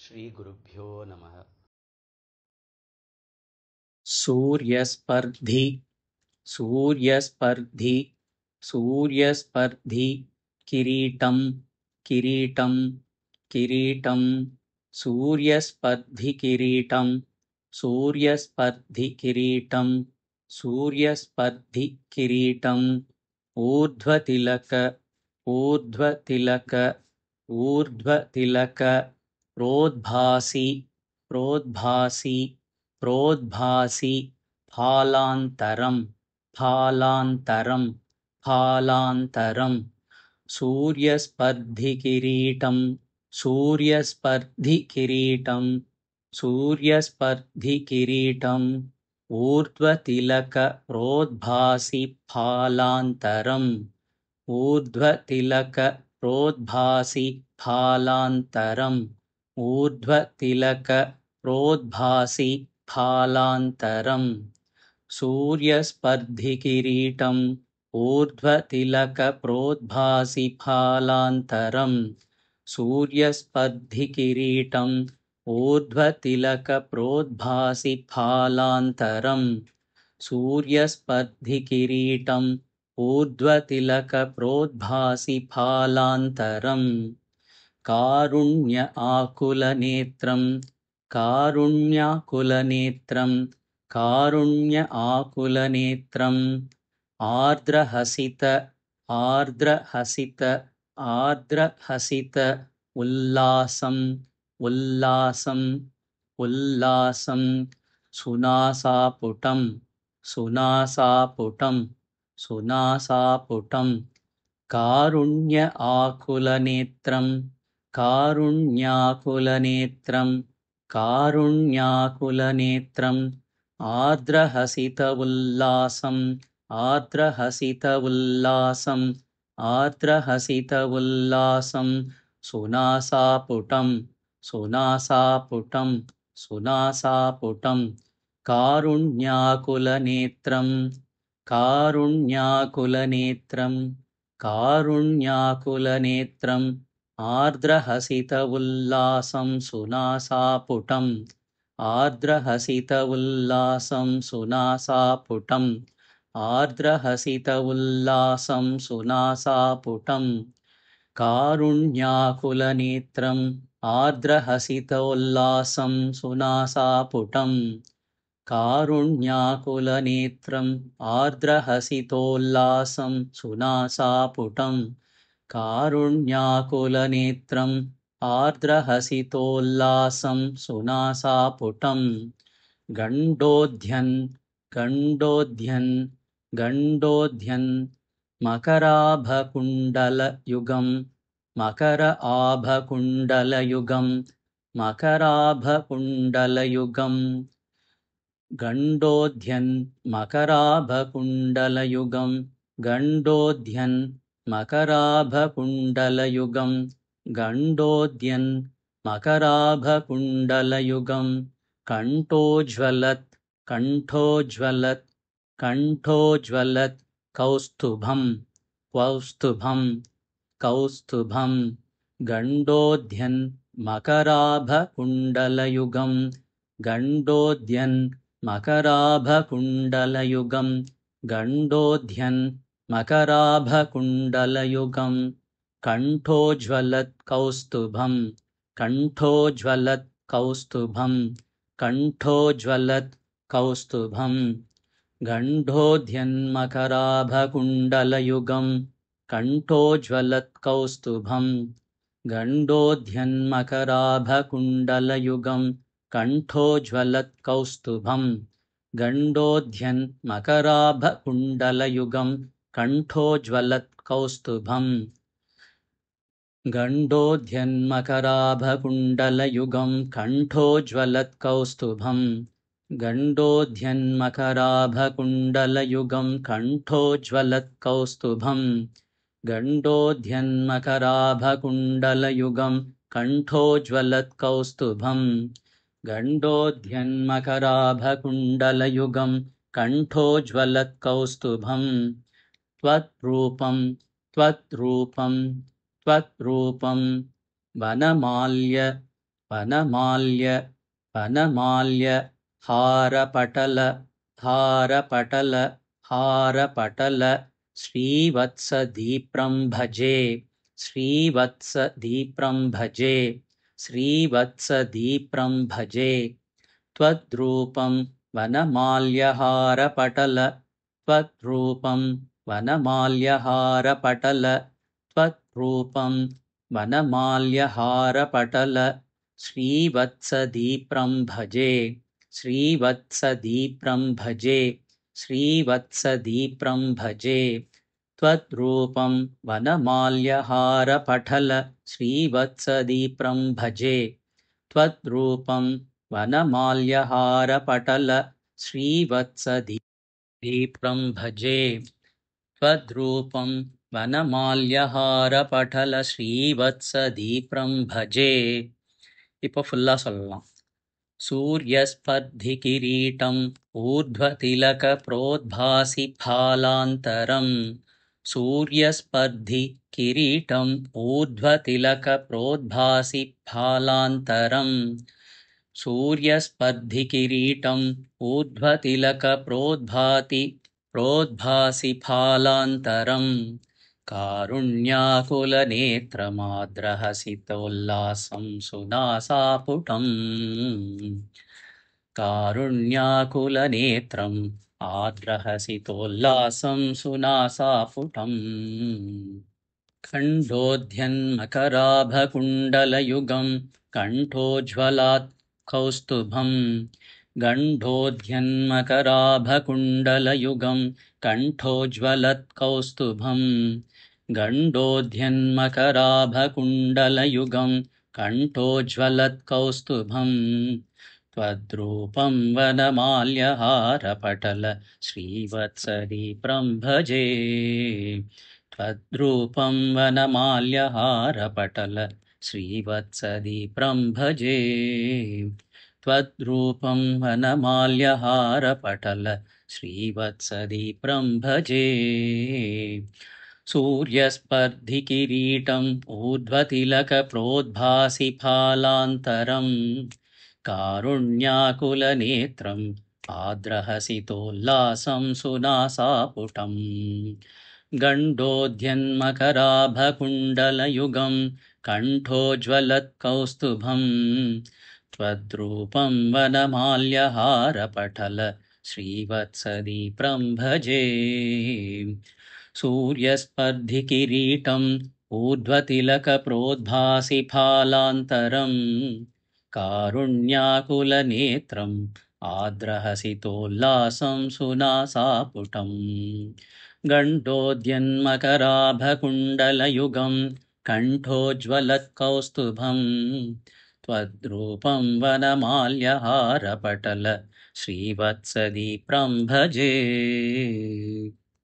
श्रीगुरुभ्यो नमः। सूर्यस्पर्धी सूर्यस्पर्धी सूर्यस्पर्धी किरीटं किरीटं किरीटं सूर्यस्पर्धी किरीटं सूर्यस्पर्धी किरीटं सूर्यस्पर्धी किरीटं ऊर्ध्वतिलक ऊर्ध्वतिलक ऊर्ध्वतिलक प्रोद्भासी प्रोद्भासी प्रोद्भासी फालान्तरं फालान्तरं फालान्तरं सूर्यस्पर्धिकिरीटं सूर्यस्पर्धिकिरीटं सूर्यस्पर्धिकिरीटम् ऊर्ध्वतिलक प्रोद्भासि फालान्तरम् ऊर्ध्वतिलक प्रोद्भासि फालान्तरम् ऊर्ध्वतिलक प्रोद्भासि फालान्तरम् सूर्यस्पर्धिकिरीटम् ऊर्ध्वतिलक प्रोद्भासि फालान्तरम् सूर्यस्पर्धिकिरीटम् ऊर्ध्वतिलक प्रोद्भासि फालान्तरम् सूर्यस्पर्धिकिरीटम् ऊर्ध्वतिलक प्रोद्भासि फालान्तरम् कारुण्य आकुलनेत्रं कारुण्याकुलनेत्रं कारुण्य आकुलनेत्रम् आर्द्रहसित आर्द्रहसित आर्द्रहसित उल्लासम् उल्लासम् उल्लासं सुनासापुटं सुनासापुटं सुनासापुटं कारुण्य आकुलनेत्रं कारुण्याकुलनेत्रं कारुण्याकुलनेत्रम् आर्द्रहसित उल्लासम् आर्द्रहसित उल्लासम् आर्द्रहसित उल्लासं सुनासापुटं सुनासापुटं सुनासापुटं कारुण्याकुलनेत्रं कारुण्याकुलनेत्रं कारुण्याकुलनेत्रम् आर्द्रहसित उल्लासं सुनासापुटम् आर्द्रहसित उल्लासं सुनासापुटम् आर्द्रहसित उल्लासं सुनासापुटम् कारुण्याकुलनेत्रम् आर्द्रहसित उल्लासं सुनासापुटम् कारुण्याकुलनेत्रम् आर्द्रहसितोल्लासं सुनासापुटम् कारुण्याकुलनेत्रम् आर्द्रहसितोल्लासं सुनासापुटम् गण्डोध्यन् गण्डोध्यन् गण्डोध्यन् मकराभकुण्डलयुगम् मकर आभकुण्डलयुगम् मकराभकुण्डलयुगम् गण्डोध्यन् मकराभकुण्डलयुगम् गण्डोध्यन् मकराभकुण्डलयुगम् गण्डोध्यन् मकराभकुण्डलयुगम् कण्ठोज्ज्वलत् कण्ठोज्ज्वलत् कण्ठोज्ज्वलत् कौस्तुभम् कौस्तुभम् कौस्तुभम् गण्डोध्यन् मकराभकुण्डलयुगम् गण्डोध्यन् मकराभकुण्डलयुगम् गण्डोध्यन् मकराभकुण्डलयुगम् कण्ठोज्ज्वलत् कौस्तुभम् कण्ठोज्ज्वलत् कौस्तुभम् कण्ठोज्ज्वलत् कौस्तुभम् गण्डोध्यन्मकराभकुण्डलयुगम् कण्ठोज्ज्वलत् कौस्तुभम् गण्डोध्यन्मकराभकुण्डलयुगम् कण्ठोज्ज्वलत् कौस्तुभम् गण्डोध्यन् मकराभकुण्डलयुगम् कण्ठोज्ज्वलत् कौस्तुभम् गण्डोध्यन्मकराभकुण्डलयुगम् कण्ठोज्ज्वलत् कौस्तुभम् गण्डोध्यन्मकराभकुण्डलयुगम् कण्ठोज्ज्वलत् कौस्तुभम् गण्डोध्यन्मकराभकुण्डलयुगम् कण्ठोज्ज्वलत् कौस्तुभम् गण्डोध्यन्मकराभकुण्डलयुगम् कण्ठोज्ज्वलत् कौस्तुभम् त्वद्रूपं त्वद्रूपं त्वद्रूपं वनमाल्य वनमाल्य वनमाल्य हारपटल हारपटल हारपटल श्रीवत्सदीप्रं भजे श्रीवत्सदीप्रं भजे श्रीवत्सदीप्रं भजे त्वद्रूपं वनमाल्यहारपटल त्वद्रूपं वनमाल्यहारपटल त्वद्रूपं वनमाल्यहारपटल श्रीवत्सदीप्रं भजे श्रीवत्सदीप्रं भजे श्रीवत्सदीप्रं भजे त्वद्रूपं वनमाल्यहारपटल श्रीवत्सदीप्रं भजे त्वद्रूपं वनमाल्यहारपटल श्रीवत्सदीप्रं भजे त्वद्रूपं वनमाल्यहारपटल श्रीवत्सदीप्रं भजे. இப்போ ஃபுல்லா சொல்லலாம். सूर्यस्पर्धि किरीटम् ऊर्ध्वतिलक प्रोद्भासि फालान्तरम् सूर्यस्पर्धि किरीटम् ऊर्ध्वतिलक प्रोद्भासि फालान्तरम् सूर्यस्पर्धि किरीटम् ऊर्ध्वतिलक प्रोद्भासि फालान्तरम् कारुण्याकुलनेत्रमाद्रहसितोल्लासं सुनासापुटम् कारुण्याकुलनेत्रम् आद्रहसितोल्लासं सुनासापुटम् गण्डोध्यन्मकराभकुण्डलयुगं कण्ठोज्ज्वलात् कौस्तुभम् गण्डोध्यन्मकराभकुण्डलयुगं कण्ठोज्ज्वलत्कौस्तुभम् गण्डोध्यन्मकराभकुण्डलयुगं कण्ठोज्ज्वलत्कौस्तुभम् त्वद्रूपं वनमाल्यहारपटल श्रीवत्सदीप्रं भजे त्वद्रूपं वनमाल्यहारपटल श्रीवत्सदीप्रं भजे त्वद्रूपं वनमाल्यहारपटल श्रीवत्सदीप्रं भजे सूर्यस्पर्धि किरीटम् ऊर्ध्वतिलक प्रोद्भासि फालान्तरम् कारुण्याकुलनेत्रम् आद्रहसितोल्लासं सुनासापुटम् गण्डोध्यन्मकराभकुण्डलयुगं कण्ठोज्ज्वलत्कौस्तुभम् त्वद्रूपं वनमाल्यहारपटल श्रीवत्सदीप्रं भजे सूर्यस्पर्धि किरीटम् ऊर्ध्वतिलक प्रोद्भासि फालान्तरम् कारुण्याकुलनेत्रम् आद्रहसितोल्लासं सुनासापुटम् गण्डोध्यन्मकराभकुण्डलयुगं कण्ठोज्ज्वलत्कौस्तुभम् त्वद्रूपं वनमाल्यहारपटल श्रीवत्सदीप्रं भजे